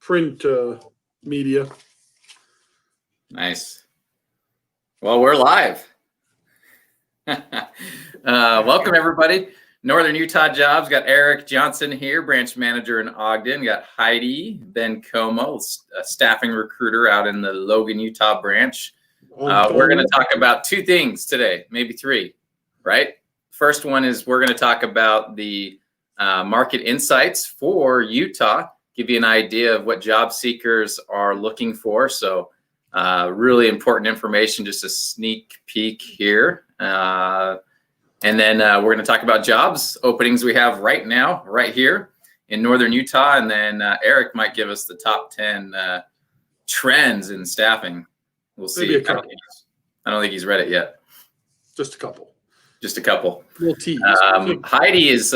print media. Nice. Well, we're live. Welcome, everybody. Northern Utah Jobs. Got Eric Johnson here, branch manager in Ogden. Got Heidi Ben-Como, a staffing recruiter out in the Logan, Utah branch. We're going to talk about two things today, maybe three, right? First one is we're going to talk about the market insights for Utah, give you an idea of what job seekers are looking for. So really important information, just a sneak peek here. And then we're going to talk about jobs openings we have right now, right here in Northern Utah. And then Eric might give us the top 10 trends in staffing. We'll see. Maybe a couple. I don't think he's read it yet. Just a couple. Just a couple. We'll tease. Heidi is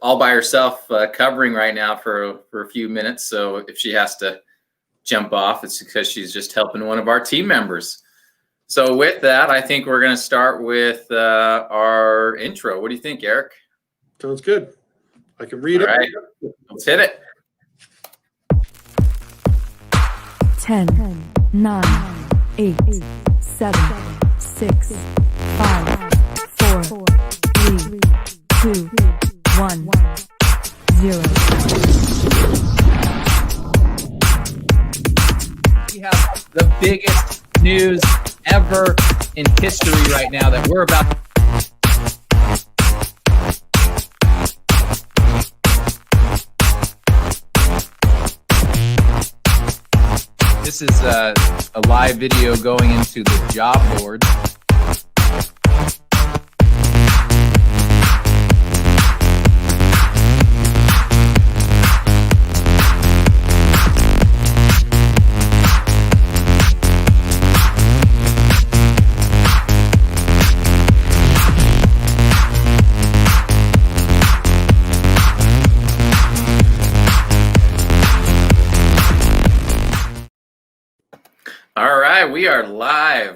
all by herself covering right now for a few minutes. So if she has to jump off, it's because she's just helping one of our team members. So with that, I think we're going to start with our intro. What do you think, Eric? Sounds good. I can read it. All right, let's hit it. 10, 9, 8, 7, 6, 5, 4, 3, 2, 1, 0. We have the biggest news ever in history right now that we're about. This is a live video going into the job board. All right, we are live.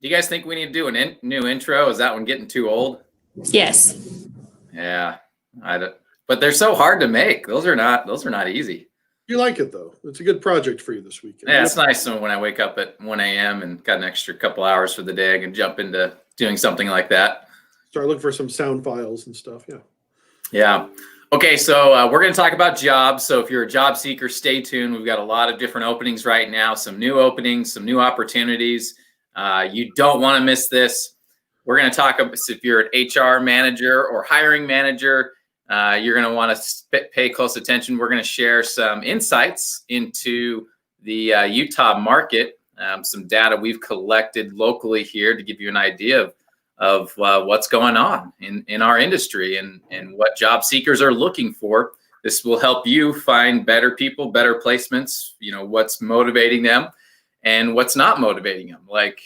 Do you guys think we need to do a new intro? Is that one getting too old? Yes. Yeah, but they're so hard to make. Those are not easy. You like it though. It's a good project for you this weekend. Yeah, it's nice when I wake up at 1 a.m. and got an extra couple hours for the day, I can jump into doing something like that. Start looking for some sound files and stuff. Yeah. Yeah. Okay, so we're going to talk about jobs. So if you're a job seeker, stay tuned. We've got a lot of different openings right now, some new openings, some new opportunities. You don't want to miss this. We're going to talk about if you're an HR manager or hiring manager, you're going to want to pay close attention. We're going to share some insights into the Utah market, some data we've collected locally here to give you an idea of what's going on in our industry and what job seekers are looking for. This will help you find better people, better placements, what's motivating them and what's not motivating them, like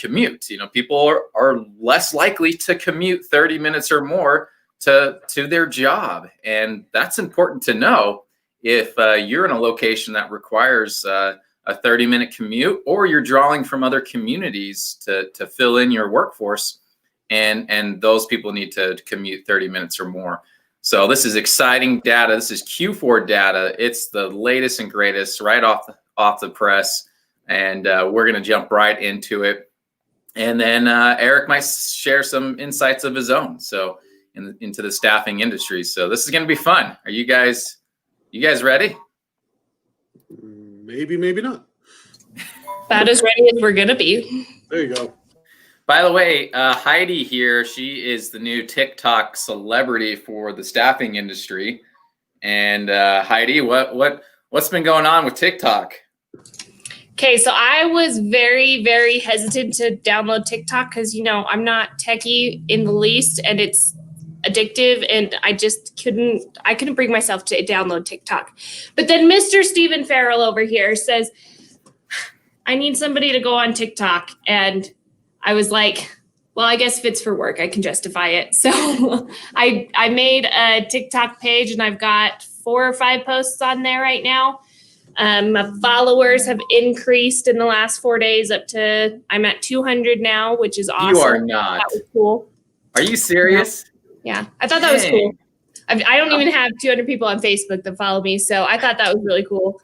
commute. People are less likely to commute 30 minutes or more to their job. And that's important to know if you're in a location that requires a 30-minute commute, or you're drawing from other communities to fill in your workforce. And those people need to commute 30 minutes or more. So this is exciting data. This is Q4 data. It's the latest and greatest, right off the press. And we're going to jump right into it. And then Eric might share some insights of his own. So into the staffing industry. So this is going to be fun. Are you guys ready? Maybe, maybe not. About as ready as we're going to be. There you go. By the way, Heidi here, she is the new TikTok celebrity for the staffing industry. And Heidi, what's been going on with TikTok? Okay, so I was very, very hesitant to download TikTok because, I'm not techie in the least, and it's addictive, and I just couldn't bring myself to download TikTok. But then Mr. Stephen Farrell over here says, I need somebody to go on TikTok, and I was like, well, I guess if it's for work, I can justify it. So I made a TikTok page, and I've got 4 or 5 posts on there right now. My followers have increased in the last 4 days I'm at 200 now, which is awesome. You are not. That was cool. Are you serious? Yeah, I thought that was cool. I don't even have 200 people on Facebook that follow me, so I thought that was really cool.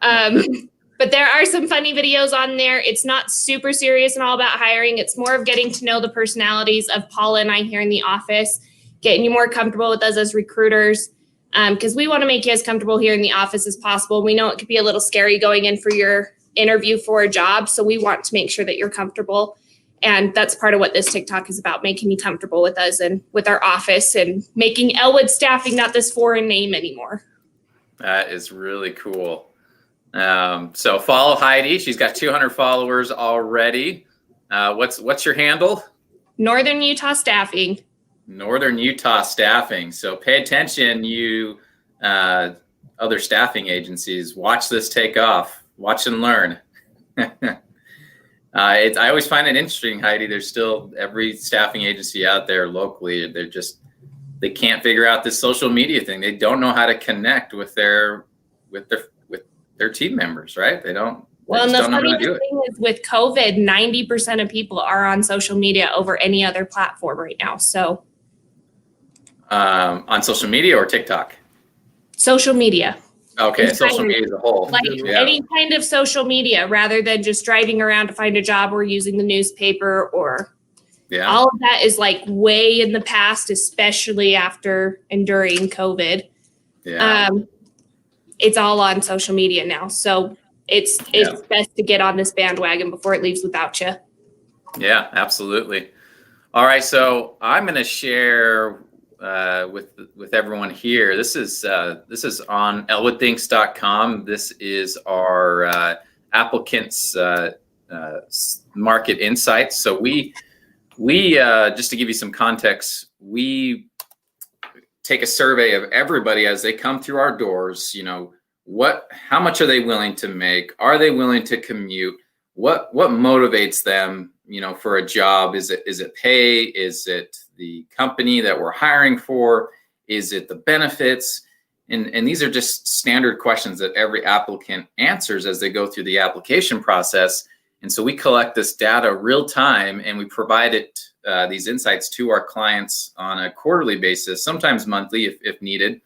But there are some funny videos on there. It's not super serious and all about hiring. It's more of getting to know the personalities of Paula and I here in the office, getting you more comfortable with us as recruiters, because we want to make you as comfortable here in the office as possible. We know it could be a little scary going in for your interview for a job, so we want to make sure that you're comfortable. And that's part of what this TikTok is about, making you comfortable with us and with our office and making Elwood Staffing not this foreign name anymore. That is really cool. So follow Heidi. She's got 200 followers already. What's your handle? Northern Utah Staffing. Northern Utah Staffing. So pay attention, you other staffing agencies. Watch this take off. Watch and learn. I always find it interesting, Heidi. There's still every staffing agency out there locally. They can't figure out this social media thing. They don't know how to connect with their team members, right? They don't. Well, and the funny thing is with COVID, 90% of people are on social media over any other platform right now. So on social media or TikTok? Social media. Okay, social media as a whole. Like any kind of social media, rather than just driving around to find a job or using the newspaper or all of that is like way in the past, especially after and during COVID. Yeah. It's all on social media now. So it's best to get on this bandwagon before it leaves without you. Yeah, absolutely. All right, so I'm going to share with everyone here. This is on elwoodthinks.com. This is our applicants market insights. So we just to give you some context, we take a survey of everybody as they come through our doors. You know, how much are they willing to make? Are they willing to commute? What motivates them, you know, for a job? Is it pay? Is it the company that we're hiring for? Is it the benefits? And these are just standard questions that every applicant answers as they go through the application process. And so we collect this data real time and we provide it, these insights to our clients on a quarterly basis, sometimes monthly if needed,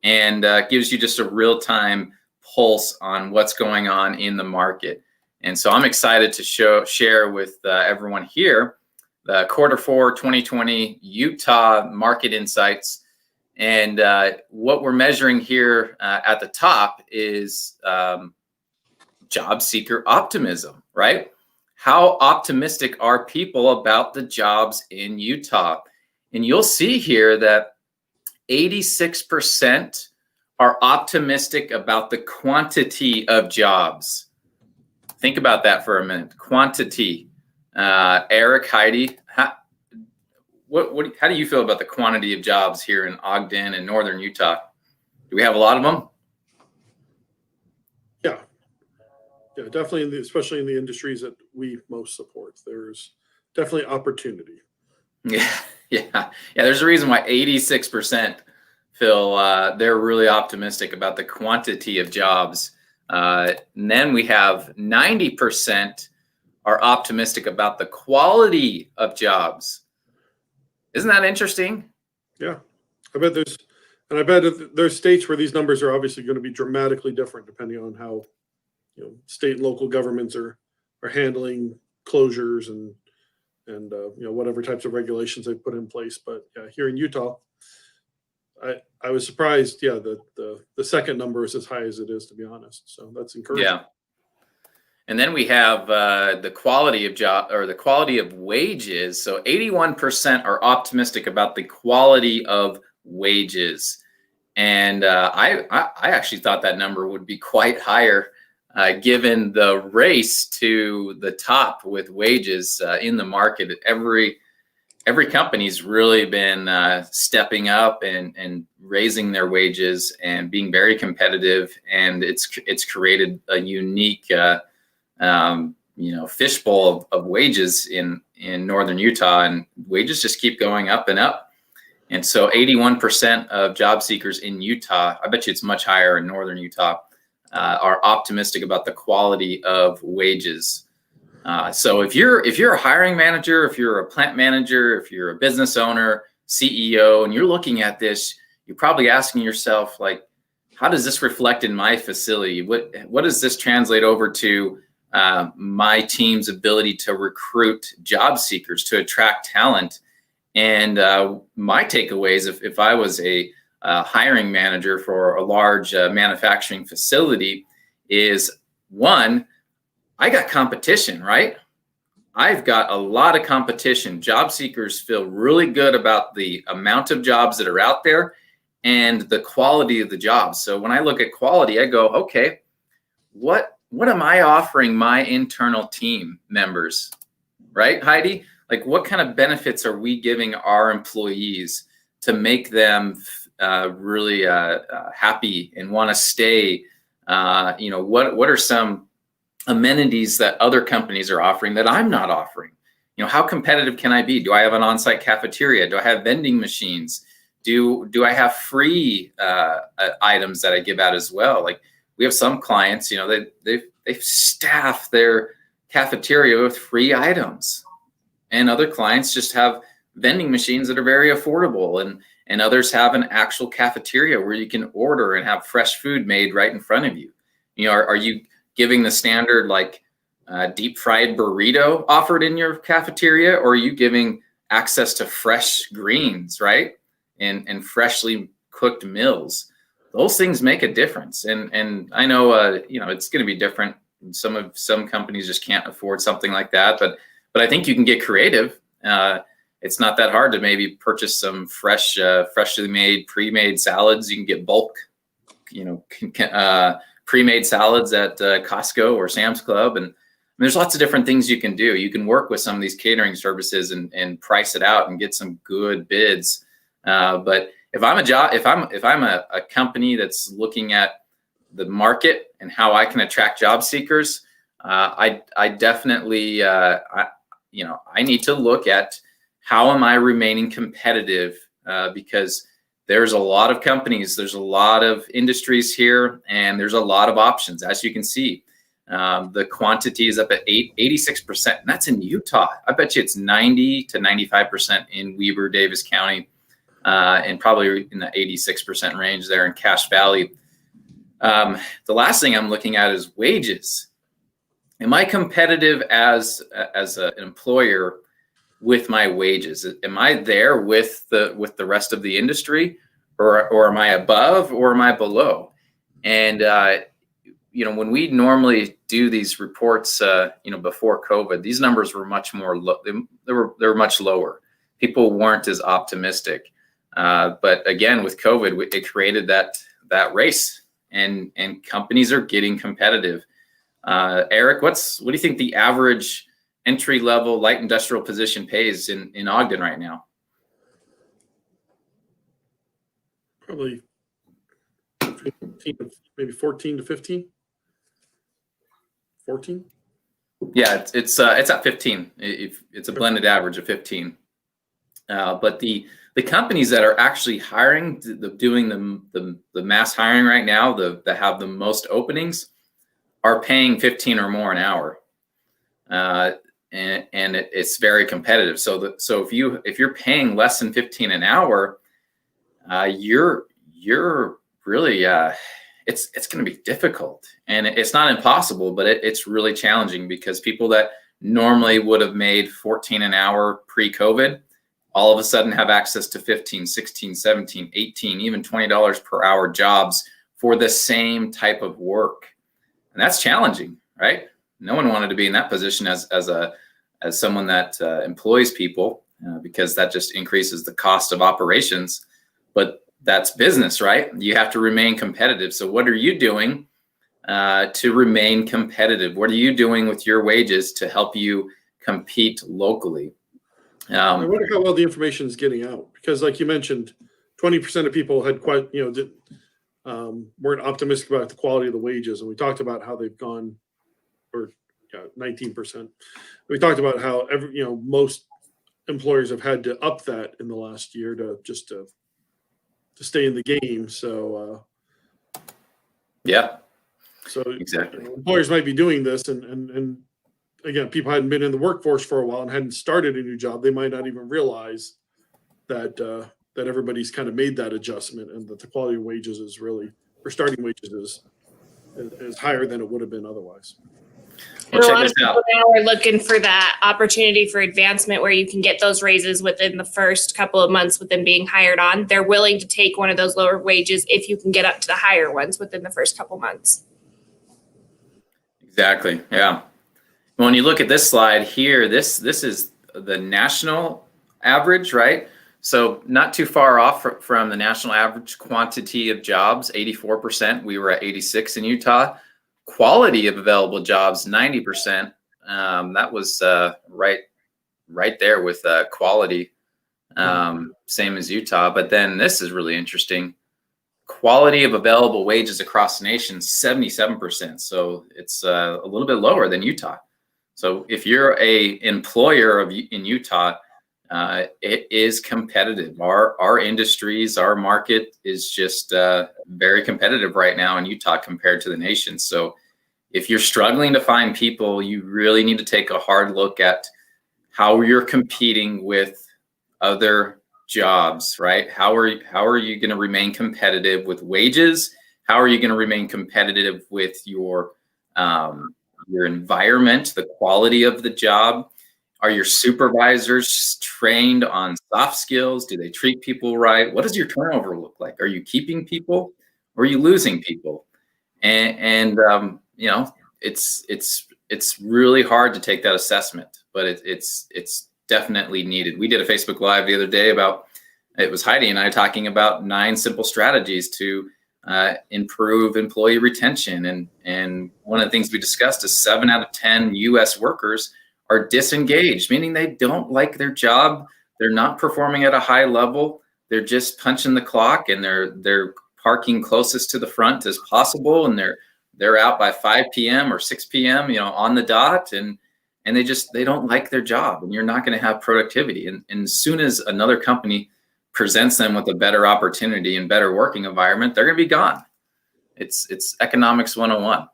and gives you just a real time pulse on what's going on in the market. And so I'm excited to share with everyone here the Q4 2020 Utah market insights. And what we're measuring here at the top is job seeker optimism, right? How optimistic are people about the jobs in Utah? And you'll see here that 86% are optimistic about the quantity of jobs. Think about that for a minute. Quantity. Eric, Heidi, how do you feel about the quantity of jobs here in Ogden and Northern Utah? Do we have a lot of them? Yeah, definitely, especially in the industries that we most support. There's definitely opportunity. Yeah. There's a reason why 86% feel they're really optimistic about the quantity of jobs. And then we have 90% are optimistic about the quality of jobs. Isn't that interesting? Yeah, I bet there's states where these numbers are obviously going to be dramatically different depending on how, you know, state and local governments are handling closures and you know, whatever types of regulations they've put in place. But yeah, here in Utah, I was surprised. Yeah, the second number is as high as it is, to be honest. So that's encouraging. Yeah. And then we have the quality of job or the quality of wages. So 81% are optimistic about the quality of wages. And I actually thought that number would be quite higher given the race to the top with wages in the market. Every company's really been stepping up and raising their wages and being very competitive. And it's created a unique fishbowl of wages in Northern Utah, and wages just keep going up and up. And so 81% of job seekers in Utah, I bet you it's much higher in Northern Utah, are optimistic about the quality of wages. So if you're a hiring manager, if you're a plant manager, if you're a business owner, CEO, and you're looking at this, you're probably asking yourself, like, how does this reflect in my facility? What does this translate over to my team's ability to recruit job seekers, to attract talent? And my takeaways, if I was a hiring manager for a large manufacturing facility, is one, I got competition, right? I've got a lot of competition. Job seekers feel really good about the amount of jobs that are out there and the quality of the jobs. So when I look at quality, I go, okay, what am I offering my internal team members, right, Heidi? Like, what kind of benefits are we giving our employees to make them really happy and want to stay? What are some amenities that other companies are offering that I'm not offering? How competitive can I be? Do I have an on-site cafeteria? Do I have vending machines? Do I have free items that I give out as well? Like, we have some clients, they staff their cafeteria with free items, and other clients just have vending machines that are very affordable, and others have an actual cafeteria where you can order and have fresh food made right in front of you. Are you giving the standard like deep fried burrito offered in your cafeteria, or are you giving access to fresh greens, right? And freshly cooked meals? Those things make a difference. And I know, it's going to be different. Some companies just can't afford something like that, but I think you can get creative. It's not that hard to maybe purchase some freshly made, pre-made salads. You can get bulk, pre-made salads at Costco or Sam's Club. And there's lots of different things you can do. You can work with some of these catering services and price it out and get some good bids. But if I'm a company that's looking at the market and how I can attract job seekers, I definitely, I need to look at how am I remaining competitive, because there's a lot of companies, there's a lot of industries here, and there's a lot of options. As you can see, the quantity is up at 86%, and that's in Utah. I bet you it's 90 to 95% in Weber, Davis County, and probably in the 86% range there in Cache Valley. The last thing I'm looking at is wages. Am I competitive as an employer with my wages? Am I there with the rest of the industry, or am I above, or am I below? And when we normally do these reports, before COVID, these numbers were much more they were much lower. People weren't as optimistic. But again, with COVID, it created that race, and companies are getting competitive. Eric, what do you think the average entry-level light industrial position pays in Ogden right now? Probably 15, maybe 14 to 15. 14. Yeah, it's at 15. It's a blended average of 15. But the companies that are actually hiring, doing the mass hiring right now, that have the most openings, are paying 15 or more an hour, and it's very competitive. So if you're paying less than 15 an hour, you're really it's going to be difficult, and it's not impossible, but it's really challenging, because people that normally would have made 14 an hour pre-COVID all of a sudden have access to 15, 16, 17, 18, even $20 per hour jobs for the same type of work. And that's challenging, right? No one wanted to be in that position as someone that employs people, because that just increases the cost of operations. But that's business, right? You have to remain competitive. So what are you doing to remain competitive? What are you doing with your wages to help you compete locally? I wonder how well the information is getting out, because, like you mentioned, 20% of people had weren't optimistic about the quality of the wages, and we talked about how they've gone, or 19%. We talked about how most employers have had to up that in the last year to stay in the game. So yeah, so exactly. Employers might be doing this, and again, people hadn't been in the workforce for a while and hadn't started a new job. They might not even realize that that everybody's kind of made that adjustment, and that the quality of wages is really, or starting wages is higher than it would have been otherwise. And Well, a check lot this of people out. now are looking for that opportunity for advancement where you can get those raises within the first couple of months with them being hired on. They're willing to take one of those lower wages if you can get up to the higher ones within the first couple months. Exactly. Yeah. When you look at this slide here, this is the national average, right? So not too far off from the national average quantity of jobs, 84%. We were at 86 in Utah. Quality of available jobs, 90%. That was right there with quality, same as Utah. But then this is really interesting. Quality of available wages across the nation, 77%. So it's a little bit lower than Utah. So if you're a employer in Utah, it is competitive. Our industries, our market is just very competitive right now in Utah compared to the nation. So if you're struggling to find people, you really need to take a hard look at how you're competing with other jobs, right? How are you going to remain competitive with wages? How are you going to remain competitive with your environment, the quality of the job? Are your supervisors trained on soft skills? Do they treat people right? What does your turnover look like? Are you keeping people or are you losing people? And you know, it's really hard to take that assessment, but it's definitely needed. We did a Facebook Live the other day about, it was Heidi and I talking about 9 simple strategies to improve employee retention. And one of the things we discussed is 7 out of 10 US workers are disengaged, meaning they don't like their job. They're not performing at a high level. They're just punching the clock, and they're parking closest to the front as possible. And they're out by 5 p.m. or 6 p.m., you know, on the dot. And they don't like their job, and you're not going to have productivity. And as soon as another company presents them with a better opportunity and better working environment, they're going to be gone. It's economics 101.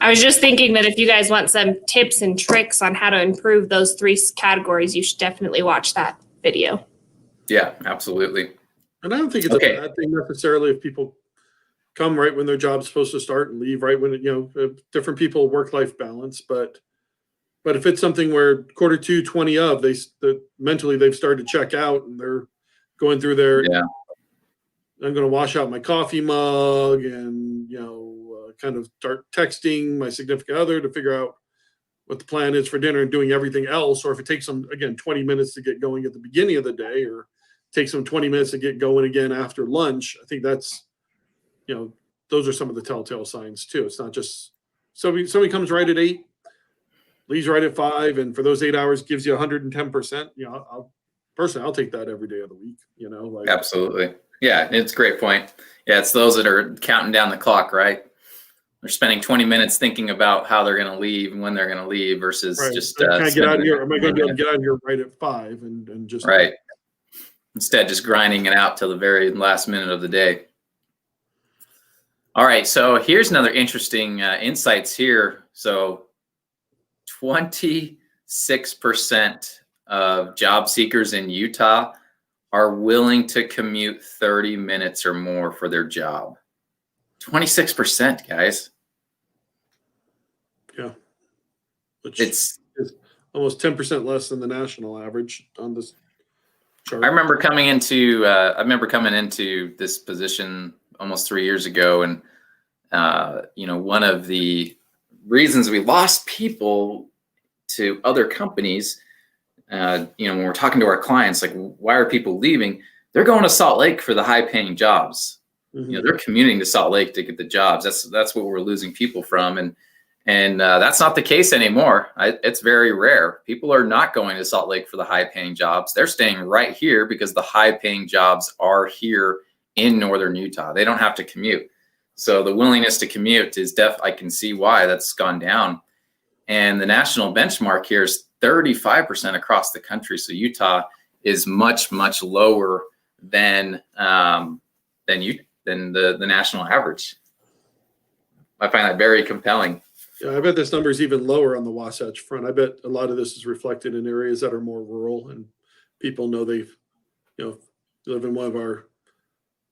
I was just thinking that if you guys want some tips and tricks on how to improve those 3 categories, you should definitely watch that video. Yeah, absolutely. And I don't think it's a bad thing necessarily if people come right when their job's supposed to start and leave right when different people work-life balance. But if it's something where quarter 2, 20 of, mentally they've started to check out and they're going through their, I'm going to wash out my coffee mug and, kind of start texting my significant other to figure out what the plan is for dinner and doing everything else. Or if it takes them, again, 20 minutes to get going at the beginning of the day, or takes them 20 minutes to get going again after lunch, I think that's, those are some of the telltale signs too. It's not just somebody comes right at 8, leaves right at 5, and for those 8 hours gives you 110%. I'll take that every day of the week. Absolutely. Yeah, it's a great point. Yeah, it's those that are counting down the clock, right? They're spending 20 minutes thinking about how they're going to leave and when they're going to leave versus just can I get out of here? Am I going to be able to get out of here right at 5 and just right? Instead, just grinding it out till the very last minute of the day. All right, so here's another interesting insights here. So 26% of job seekers in Utah are willing to commute 30 minutes or more for their job. 26%, guys. Yeah. Which it's almost 10% less than the national average on this chart. I remember coming into this position almost 3 years ago, and one of the reasons we lost people to other companies, when we're talking to our clients, like, why are people leaving? They're going to Salt Lake for the high-paying jobs. Mm-hmm. They're commuting to Salt Lake to get the jobs. That's what we're losing people from, and that's not the case anymore. It's very rare. People are not going to Salt Lake for the high-paying jobs. They're staying right here because the high-paying jobs are here in northern Utah. They don't have to commute. So the willingness to commute is I can see why that's gone down. And the national benchmark here is 35% across the country. So Utah is much, much lower than the national average. I find that very compelling. Yeah, I bet this number is even lower on the Wasatch Front. I bet a lot of this is reflected in areas that are more rural, and people know they've, you live in one of our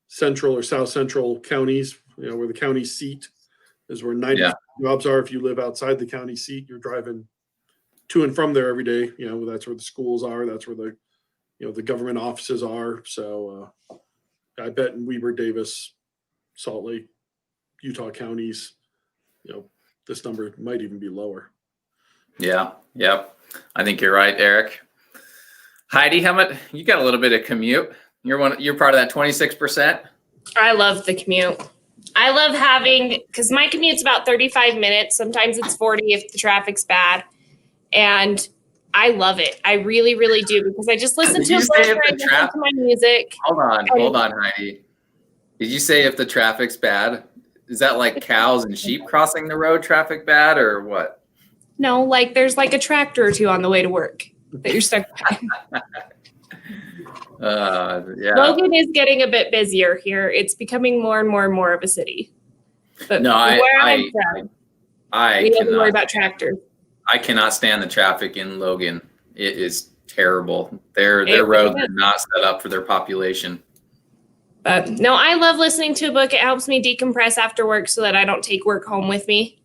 central or south central counties, where the county seat is where 90 jobs are. If you live outside the county seat, you're driving to and from there every day. That's where the schools are. That's where the government offices are. So I bet in Weber, Davis, Salt Lake, Utah counties, this number might even be lower. Yeah. Yep. I think you're right, Eric. Heidi, how much you got a little bit of commute? You're part of that 26%. I love the commute. I love because my commute's about 35 minutes. Sometimes it's 40 if the traffic's bad. And I love it. I really, really do, because I just listen to a book or I listen to my music. Hold on, Heidi. Did you say if the traffic's bad? Is that like cows and sheep crossing the road traffic bad, or what? No, like there's like a tractor or two on the way to work that you're stuck behind. Yeah. Logan is getting a bit busier here. It's becoming more and more and more of a city. But no, I we don't worry about tractors. I cannot stand the traffic in Logan. It is terrible. Their roads are not set up for their population. But no, I love listening to a book. It helps me decompress after work so that I don't take work home with me.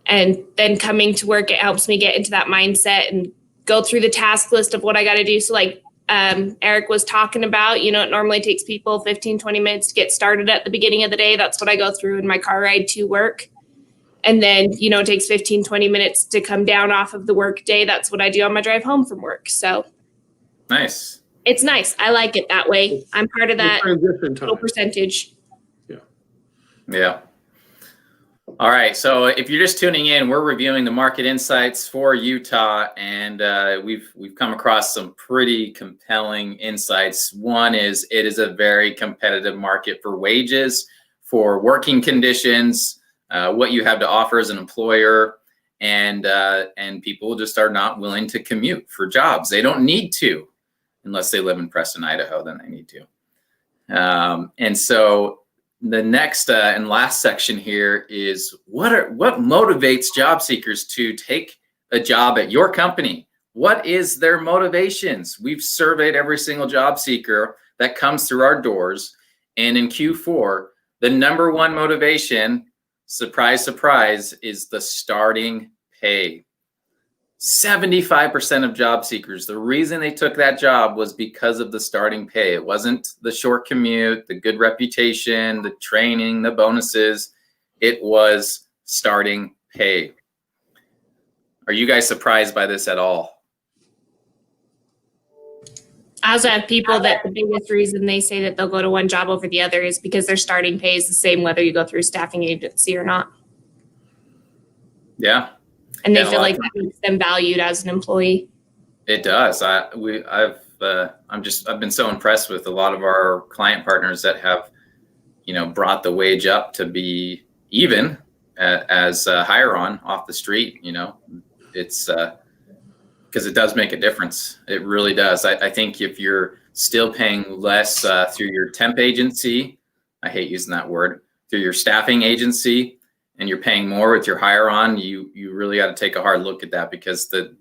And then coming to work, it helps me get into that mindset and go through the task list of what I got to do. So like Eric was talking about, it normally takes people 15, 20 minutes to get started at the beginning of the day. That's what I go through in my car ride to work. And then, it takes 15, 20 minutes to come down off of the work day. That's what I do on my drive home from work. So nice. It's nice. I like it that way. I'm part of that little percentage. Yeah. All right. So if you're just tuning in, we're reviewing the market insights for Utah, and we've come across some pretty compelling insights. One is it is a very competitive market for wages, for working conditions, what you have to offer as an employer, and people just are not willing to commute for jobs. They don't need to, unless they live in Preston, Idaho, then they need to. And so the next and last section here is what motivates job seekers to take a job at your company? What is their motivations? We've surveyed every single job seeker that comes through our doors. And in Q4, the number one motivation, surprise, surprise, is the starting pay. 75% of job seekers, the reason they took that job was because of the starting pay. It wasn't the short commute, the good reputation, the training, the bonuses. It was starting pay. Are you guys surprised by this at all? I also have people that the biggest reason they say that they'll go to one job over the other is because their starting pay is the same whether you go through a staffing agency or not. Yeah. And they feel like that makes them valued as an employee. It does. I've been so impressed with a lot of our client partners that have, brought the wage up to be even as higher on off the street. It's because it does make a difference. It really does. I think if you're still paying less through your temp agency, I hate using that word, through your staffing agency, and you're paying more with your hire on, you really got to take a hard look at that, because the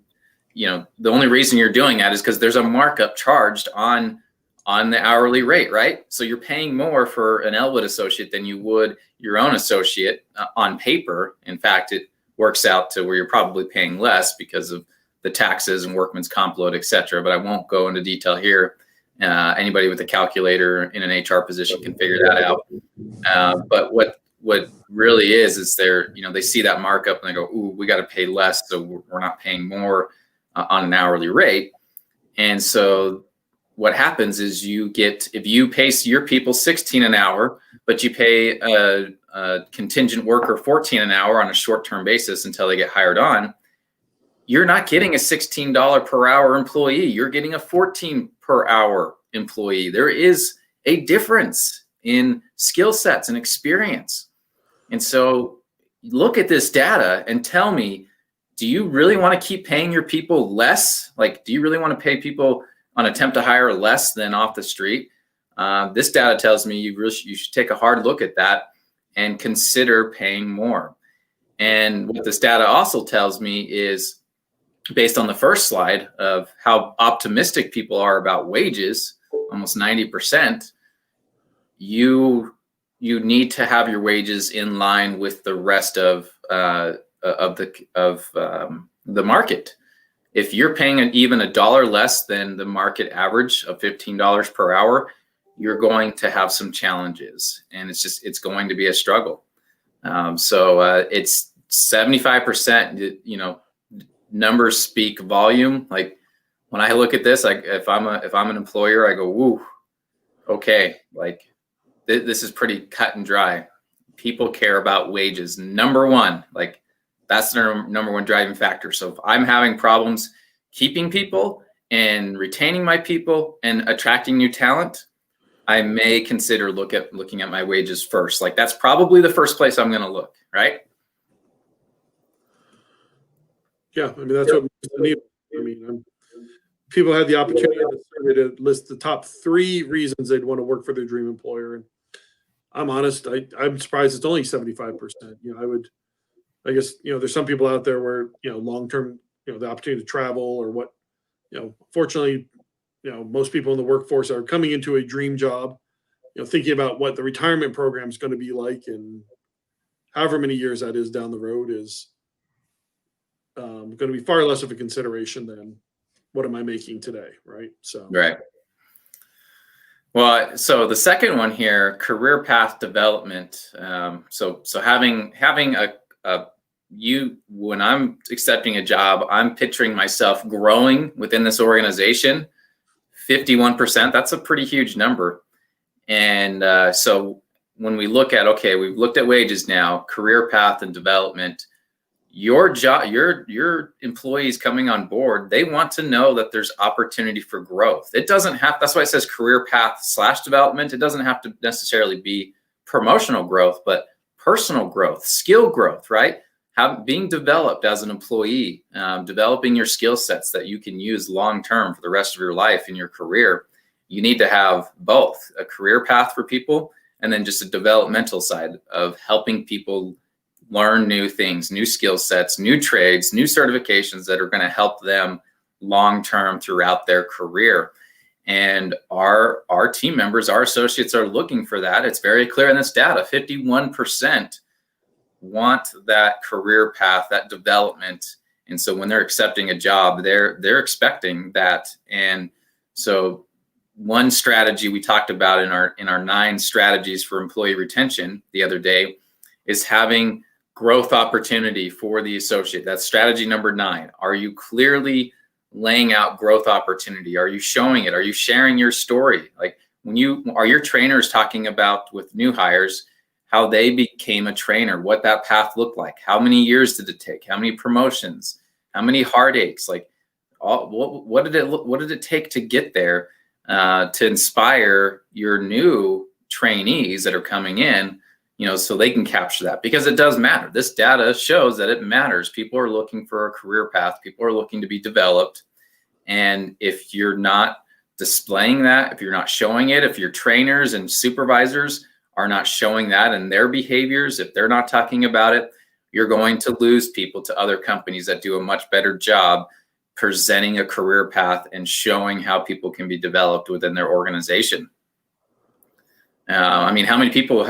only reason you're doing that is because there's a markup charged on the hourly rate, right? So you're paying more for an Elwood associate than you would your own associate on paper. In fact, it works out to where you're probably paying less because of the taxes and workman's comp load, et cetera. But I won't go into detail here. Anybody with a calculator in an HR position can figure that out. But what really is they see that markup and they go, ooh, we got to pay less, so we're not paying more on an hourly rate. And so what happens is if you pay your people $16 an hour, but you pay a contingent worker $14 an hour on a short-term basis until they get hired on, you're not getting a $16 per hour employee. You're getting a $14 per hour employee. There is a difference in skill sets and experience. And so look at this data and tell me, do you really want to keep paying your people less? Like, do you really want to pay people on attempt to hire less than off the street? This data tells me you should take a hard look at that and consider paying more. And what this data also tells me is, based on the first slide of how optimistic people are about wages, almost 90%, you need to have your wages in line with the rest of the market. If you're paying even $1 less than the market average of $15 per hour, you're going to have some challenges, and it's going to be a struggle. So it's 75%. You know, numbers speak volume. Like when I look at this, like if I'm an employer, I go, woo, okay, like this is pretty cut and dry. People care about wages. Number one, like that's their number one driving factor. So if I'm having problems keeping people and retaining my people and attracting new talent, I may consider looking at my wages first. Like that's probably the first place I'm going to look, right? Yeah, I mean that's what moves the needle. I mean, people had the opportunity in the survey to list the top 3 reasons they'd want to work for their dream employer, and I'm honest, I'm surprised it's only 75%. You know, I guess, you know, there's some people out there where, you know, long-term, you know, the opportunity to travel or what, you know, fortunately, you know, most people in the workforce are coming into a dream job, you know, thinking about what the retirement program is going to be like, and however many years that is down the road is going to be far less of a consideration than what am I making today, right? So right. Well, so the second one here, career path development. So having when I'm accepting a job, I'm picturing myself growing within this organization. 51%, that's a pretty huge number. And so when we look at, okay, we've looked at wages now, career path and development, your job, your employees coming on board, they want to know that there's opportunity for growth. It doesn't have, that's why it says career path / development. It doesn't have to necessarily be promotional growth, but personal growth, skill growth, right? Being developed as an employee, developing your skill sets that you can use long-term for the rest of your life in your career. You need to have both a career path for people and then just a developmental side of helping people learn new things, new skill sets, new trades, new certifications that are going to help them long-term throughout their career. And our team members, our associates are looking for that. It's very clear in this data, 51% want that career path, that development. And so when they're accepting a job, they're expecting that. And so one strategy we talked about in our 9 strategies for employee retention the other day is having growth opportunity for the associate. That's strategy number 9. Are you clearly laying out growth opportunity? Are you showing it? Are you sharing your story? Like are your trainers talking about with new hires how they became a trainer, what that path looked like? How many years did it take? How many promotions? How many heartaches? Like what did it take to get there to inspire your new trainees that are coming in, you know, so they can capture that, because it does matter. This data shows that it matters. People are looking for a career path. People are looking to be developed. And if you're not displaying that, if you're not showing it, if your trainers and supervisors are not showing that in their behaviors, if they're not talking about it, you're going to lose people to other companies that do a much better job presenting a career path and showing how people can be developed within their organization. I mean, how many people,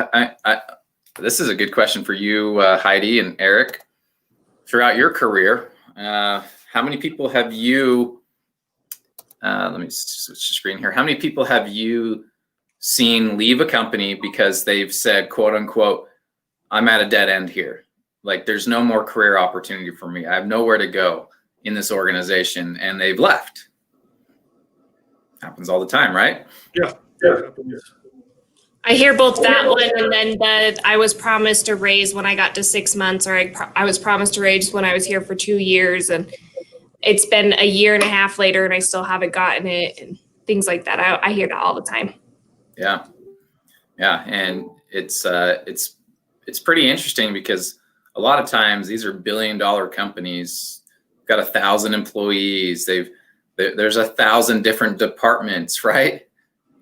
this is a good question for you, Heidi and Eric, throughout your career, how many people have you, let me switch the screen here. How many people have you seen leave a company because they've said, quote unquote, I'm at a dead end here. Like there's no more career opportunity for me. I have nowhere to go in this organization, and they've left. Happens all the time, right? Yeah. I hear both that one and then that I was promised a raise when I got to 6 months, or I was promised a raise when I was here for 2 years, and it's been 1.5 years later and I still haven't gotten it, and things like that. I hear that all the time. Yeah. And it's pretty interesting because a lot of times these are billion-dollar companies, got 1,000 employees. There's 1,000 different departments, right?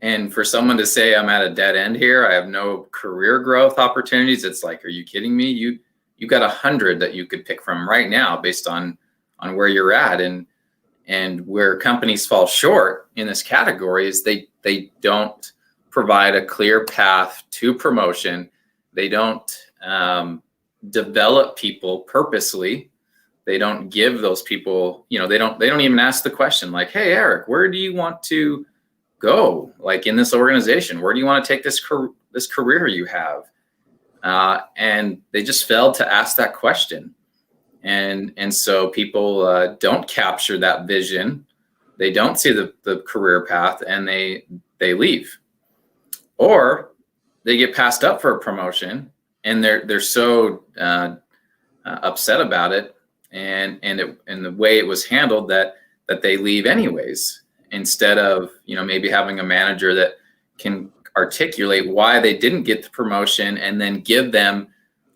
And for someone to say, I'm at a dead end here, I have no career growth opportunities. It's like, are you kidding me? You got 100 that you could pick from right now based on where you're at. And And where companies fall short in this category is they don't provide a clear path to promotion. They don't develop people purposely. They don't give those people, they don't even ask the question like, hey, Eric, where do you want to go? Like in this organization, where do you want to take this career you have? And they just failed to ask that question. And so people don't capture that vision. They don't see the career path, and they leave, or they get passed up for a promotion, and they're so upset about it and the way it was handled that they leave anyways, instead of maybe having a manager that can articulate why they didn't get the promotion and then give them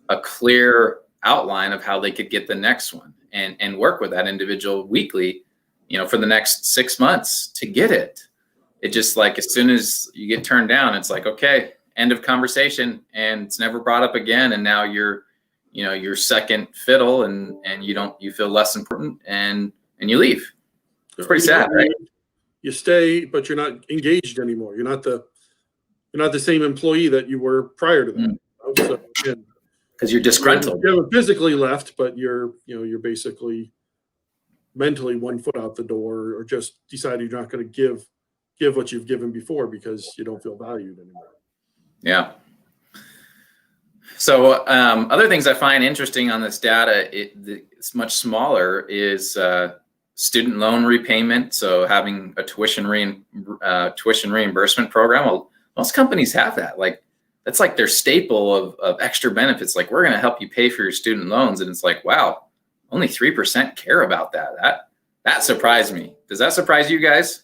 a clear outline of how they could get the next one, and work with that individual weekly, for the next 6 months to get it. It just like, as soon as you get turned down, it's like, okay, end of conversation, and it's never brought up again. And now you're second fiddle, and you feel less important, and you leave. It's pretty sad, right? You stay, but you're not engaged anymore. You're not the same employee that you were prior to that. So, because you're disgruntled. You haven't physically left, but you're basically mentally 1 foot out the door, or just decided you're not going to give what you've given before because you don't feel valued anymore. Yeah. So other things I find interesting on this data, it's much smaller, is student loan repayment. So having a tuition reimbursement program. Well, most companies have that. Like, that's like their staple of extra benefits. Like, we're going to help you pay for your student loans. And it's like, wow, only 3% care about that. That surprised me. Does that surprise you guys?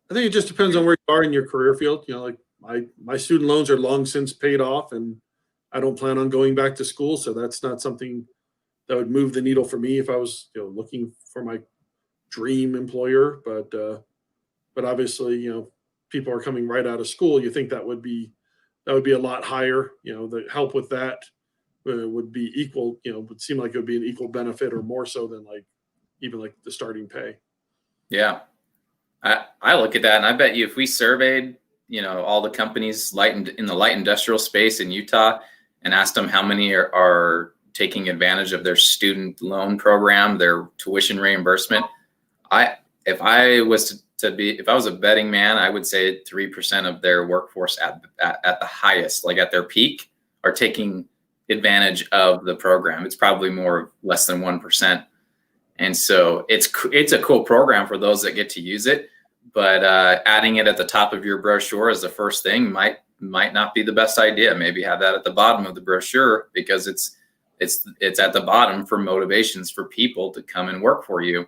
I think it just depends on where you are in your career field. Like my student loans are long since paid off, and I don't plan on going back to school. So that's not something that would move the needle for me if I was, looking for my dream employer. But obviously, people are coming right out of school. You think that would be a lot higher. The help with that would be equal. Would seem like it would be an equal benefit, or more so than even the starting pay. Yeah. I look at that, and I bet you if we surveyed, all the companies in the light industrial space in Utah, and asked them how many are taking advantage of their student loan program, their tuition reimbursement, if I was a betting man, I would say 3% of their workforce at the highest, like at their peak, are taking advantage of the program. It's probably less than 1%. And so it's a cool program for those that get to use it, but adding it at the top of your brochure as the first thing might not be the best idea. Maybe have that at the bottom of the brochure, because it's at the bottom for motivations for people to come and work for you.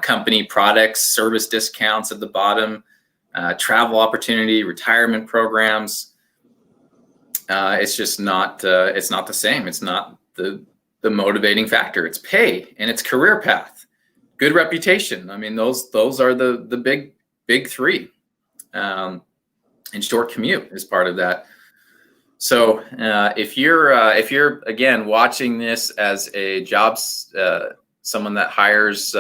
Company products, service discounts at the bottom, travel opportunity, retirement programs. It's just not. It's not the same. It's not the motivating factor. It's pay, and it's career path, good reputation. I mean, those are the big three. And short commute is part of that. So if you're again watching this as a jobs, someone that hires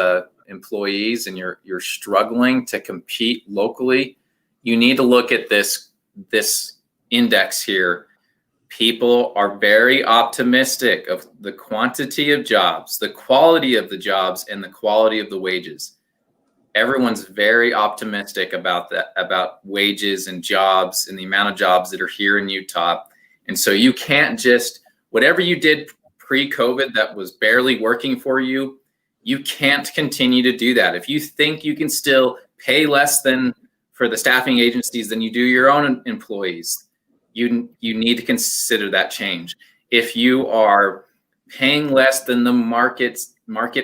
employees, and you're struggling to compete locally, you need to look at this index here. People are very optimistic of the quantity of jobs, the quality of the jobs, and the quality of the wages. Everyone's very optimistic about that, about wages and jobs and the amount of jobs that are here in Utah. And so you can't just, whatever you did pre-COVID that was barely working for you, you can't continue to do that. If you think you can still pay less than for the staffing agencies than you do your own employees, you need to consider that change. If you are paying less than the market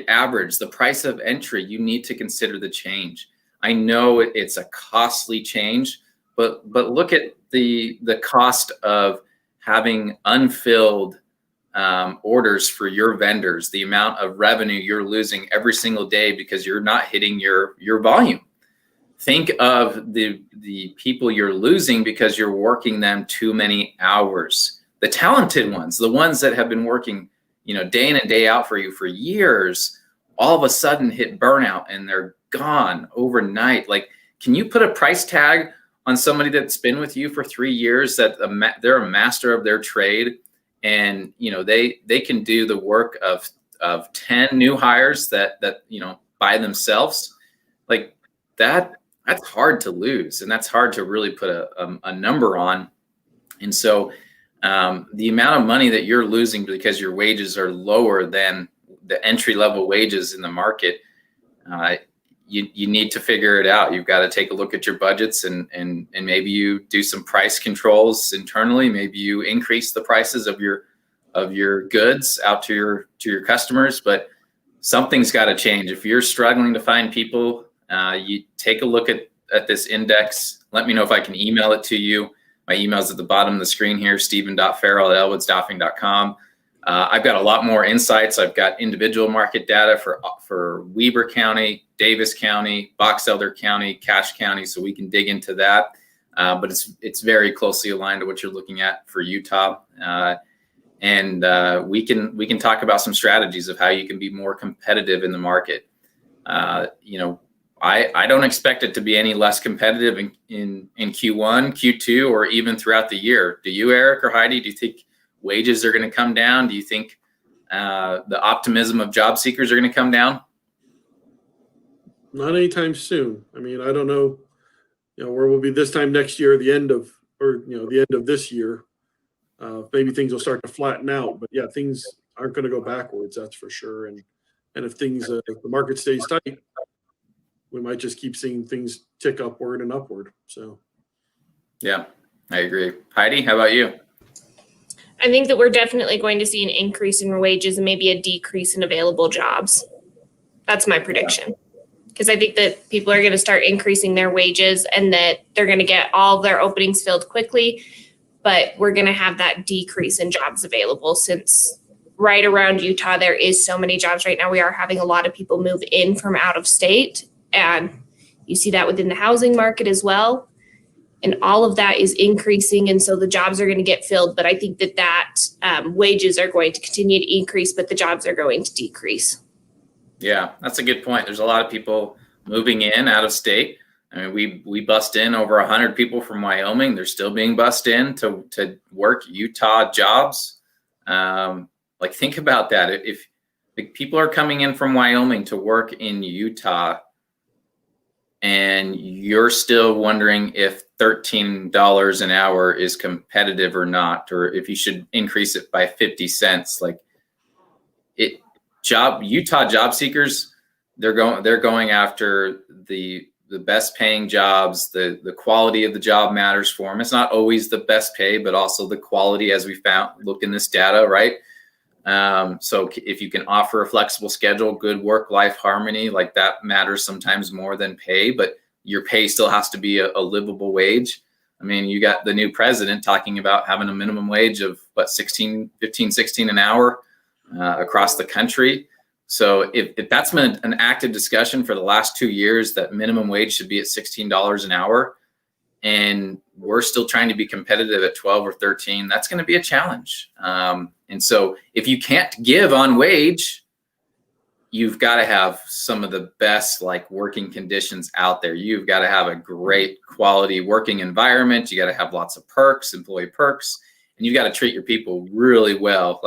average, the price of entry, you need to consider the change. I know it's a costly change, but look at the cost of having unfilled orders for your vendors, the amount of revenue you're losing every single day because you're not hitting your volume. Think of the people you're losing because you're working them too many hours. The talented ones, the ones that have been working, day in and day out for you for years, all of a sudden hit burnout and they're gone overnight. Like, can you put a price tag on somebody that's been with you for 3 years, that they're a master of their trade, and they can do the work of 10 new hires that by themselves? Like that's hard to lose, and that's hard to really put a number on. And so the amount of money that you're losing because your wages are lower than the entry level wages in the market, you need to figure it out. You've got to take a look at your budgets and maybe you do some price controls internally. Maybe you increase the prices of your goods out to your customers, but something's got to change. If you're struggling to find people, you take a look at this index. Let me know if I can email it to you. My email is at the bottom of the screen here, stephen.farrell@elwoodstaffing.com. I've got a lot more insights. I've got individual market data for Weber County, Davis County, Box Elder County, Cache County, so we can dig into that. But it's very closely aligned to what you're looking at for Utah. And we can talk about some strategies of how you can be more competitive in the market. I don't expect it to be any less competitive in Q1, Q2, or even throughout the year. Do you, Eric or Heidi? Do you think wages are going to come down? Do you think the optimism of job seekers are going to come down? Not anytime soon. I mean, I don't know, where we'll be this time next year, the end of this year. Maybe things will start to flatten out, but yeah, things aren't going to go backwards. That's for sure. And if the market stays tight, we might just keep seeing things tick upward and upward. So, yeah, I agree. Heidi, how about you? I think that we're definitely going to see an increase in wages and maybe a decrease in available jobs. That's my prediction. Because I think that people are going to start increasing their wages and that they're going to get all of their openings filled quickly. But we're going to have that decrease in jobs available, since right around Utah, there is so many jobs right now. We are having a lot of people move in from out of state, and you see that within the housing market as well. And all of that is increasing. And so the jobs are going to get filled. But I think that wages are going to continue to increase, but the jobs are going to decrease. Yeah, that's a good point. There's a lot of people moving in out of state. I mean, we bust in over 100 people from Wyoming. They're still being bussed in to work Utah jobs. Think about that. If people are coming in from Wyoming to work in Utah, and you're still wondering if $13 an hour is competitive or not, or if you should increase it by 50 cents, Utah job seekers, they're going after the best paying jobs. The quality of the job matters for them. It's not always the best pay, but also the quality, as we found, look in this data, right? So if you can offer a flexible schedule, good work-life harmony, that matters sometimes more than pay, but your pay still has to be a livable wage. I mean, you got the new president talking about having a minimum wage of 15, 16 an hour across the country. So if that's been an active discussion for the last 2 years, that minimum wage should be at $16 an hour, and we're still trying to be competitive at 12 or 13, that's going to be a challenge. And so if you can't give on wage, you've got to have some of the best working conditions out there. You've got to have a great quality working environment. You got to have lots of perks, employee perks, and you've got to treat your people really well.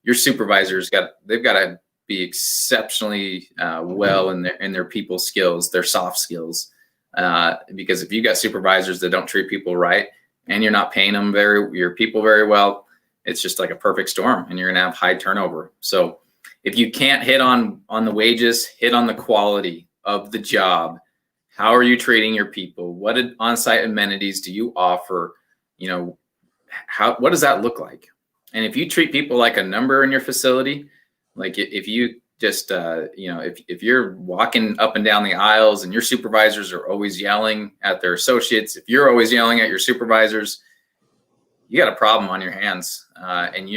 Your supervisors they've got to be exceptionally well in their people skills, their soft skills. Because if you got supervisors that don't treat people right, and you're not paying your people very well, it's just like a perfect storm, and you're going to have high turnover. So if you can't hit on the wages, hit on the quality of the job. How are you treating your people? What on-site amenities do you offer? What does that look like? And if you treat people like a number in your facility, if you just, if you're walking up and down the aisles and your supervisors are always yelling at their associates, if you're always yelling at your supervisors, you got a problem on your hands. And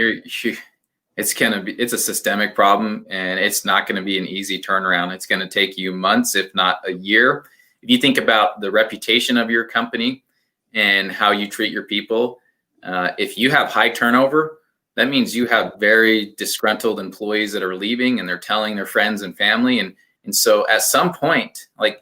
it's a systemic problem, and it's not going to be an easy turnaround. It's going to take you months, if not a year. If you think about the reputation of your company and how you treat your people, if you have high turnover, that means you have very disgruntled employees that are leaving and they're telling their friends and family. And so at some point, like,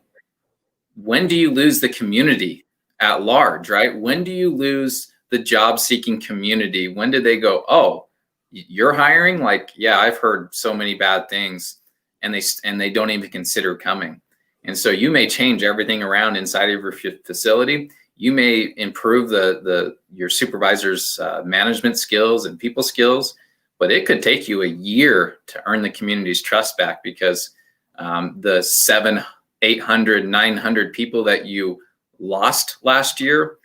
when do you lose the community at large, right? When do you lose the job seeking community? When do they go, oh, you're hiring? Like, yeah, I've heard so many bad things, and they don't even consider coming. And so you may change everything around inside of your facility. You may improve your supervisor's management skills and people skills, but it could take you a year to earn the community's trust back, because the 700, 800, 900 people that you lost last year,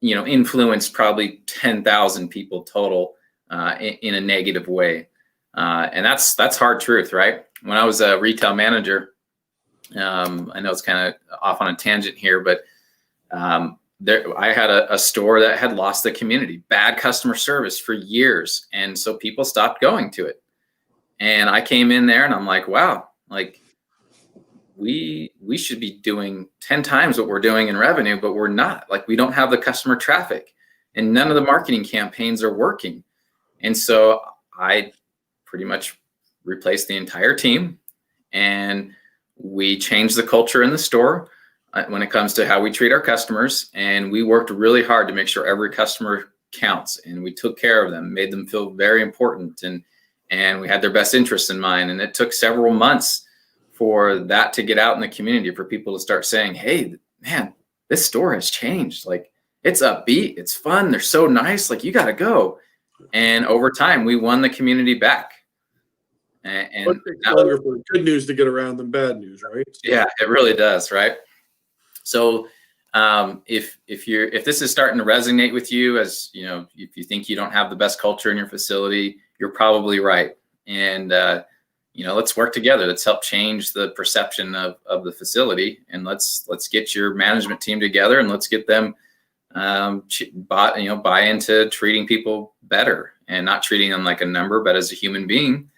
influenced probably 10,000 people total in a negative way. And that's hard truth, right? When I was a retail manager, I know it's kind of off on a tangent here, but I had a store that had lost the community, bad customer service for years. And so people stopped going to it. And I came in there and I'm like, wow, like we should be doing 10 times what we're doing in revenue, but we're not. Like, we don't have the customer traffic and none of the marketing campaigns are working. And so I pretty much replaced the entire team, and we changed the culture in the store when it comes to how we treat our customers. And we worked really hard to make sure every customer counts, and we took care of them, made them feel very important, and we had their best interests in mind. And it took several months for that to get out in the community, for people to start saying, hey, man, this store has changed. Like, it's upbeat, it's fun, they're so nice, like, you got to go. And over time, we won the community back. And it takes longer for good news to get around than bad news, right? Yeah, it really does, right? So if this is starting to resonate with you, as if you think you don't have the best culture in your facility, you're probably right. And let's work together. Let's help change the perception of the facility, and let's get your management team together, and let's get them buy into treating people better and not treating them like a number, but as a human being.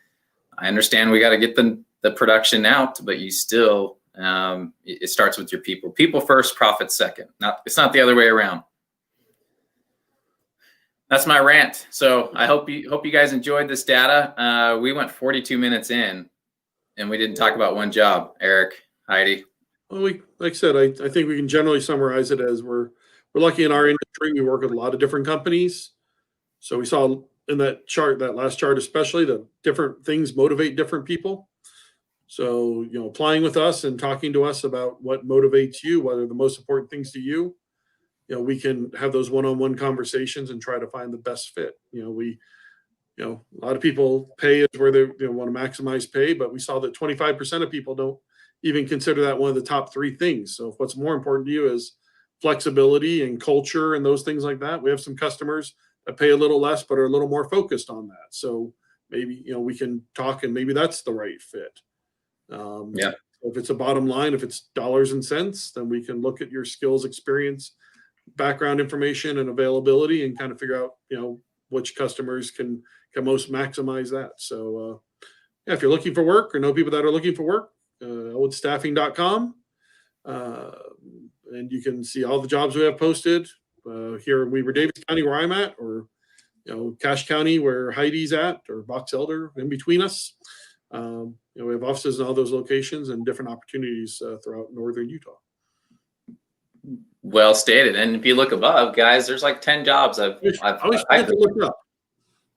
I understand we got to get the production out, but you still, it starts with your people. People first, profit second. It's not the other way around. That's my rant. So I hope you guys enjoyed this data. We went 42 minutes in, and we didn't talk about one job. Eric, Heidi. Well, like I said, I think we can generally summarize it as we're lucky in our industry. We work with a lot of different companies. So we saw in that chart, that last chart especially, the different things motivate different people. So, applying with us and talking to us about what motivates you, what are the most important things to you, we can have those one-on-one conversations and try to find the best fit. A lot of people pay is where they want to maximize pay, but we saw that 25% of people don't even consider that one of the top 3 things. So if what's more important to you is flexibility and culture and those things like that, we have some customers that pay a little less, but are a little more focused on that. So maybe, we can talk, and maybe that's the right fit. Yeah. If it's a bottom line, if it's dollars and cents, then we can look at your skills, experience, background information, and availability, and kind of figure out, which customers can most maximize that. So, if you're looking for work or know people that are looking for work, oldstaffing.com. And you can see all the jobs we have posted here in Weber Davis County, where I'm at, or Cache County, where Heidi's at, or Box Elder, in between us. We have offices in all those locations and different opportunities throughout northern Utah. Well stated. And if you look above, guys, there's like 10 jobs. I always have to look up.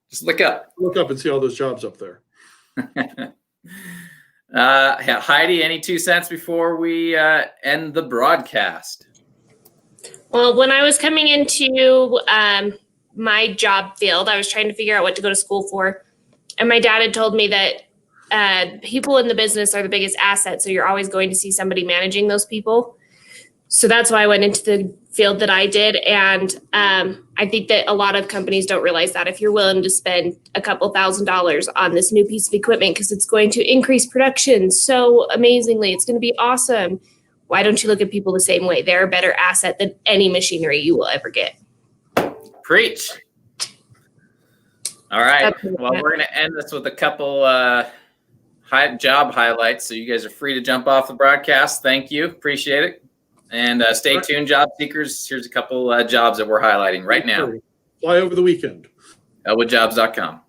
Just look up. Look up and see all those jobs up there. Heidi, any 2 cents before we end the broadcast? Well, when I was coming into my job field, I was trying to figure out what to go to school for. And my dad had told me that people in the business are the biggest asset. So you're always going to see somebody managing those people. So that's why I went into the field that I did. And I think that a lot of companies don't realize that if you're willing to spend a couple $1,000s on this new piece of equipment, because it's going to increase production so amazingly, it's going to be awesome. Why don't you look at people the same way? They're a better asset than any machinery you will ever get. Preach. All right. Well, we're going to end this with a couple job highlights. So you guys are free to jump off the broadcast. Thank you. Appreciate it. And stay tuned, job seekers. Here's a couple jobs that we're highlighting right now. Fly over the weekend. elwoodjobs.com.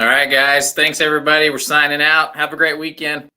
All right, guys. Thanks, everybody. We're signing out. Have a great weekend.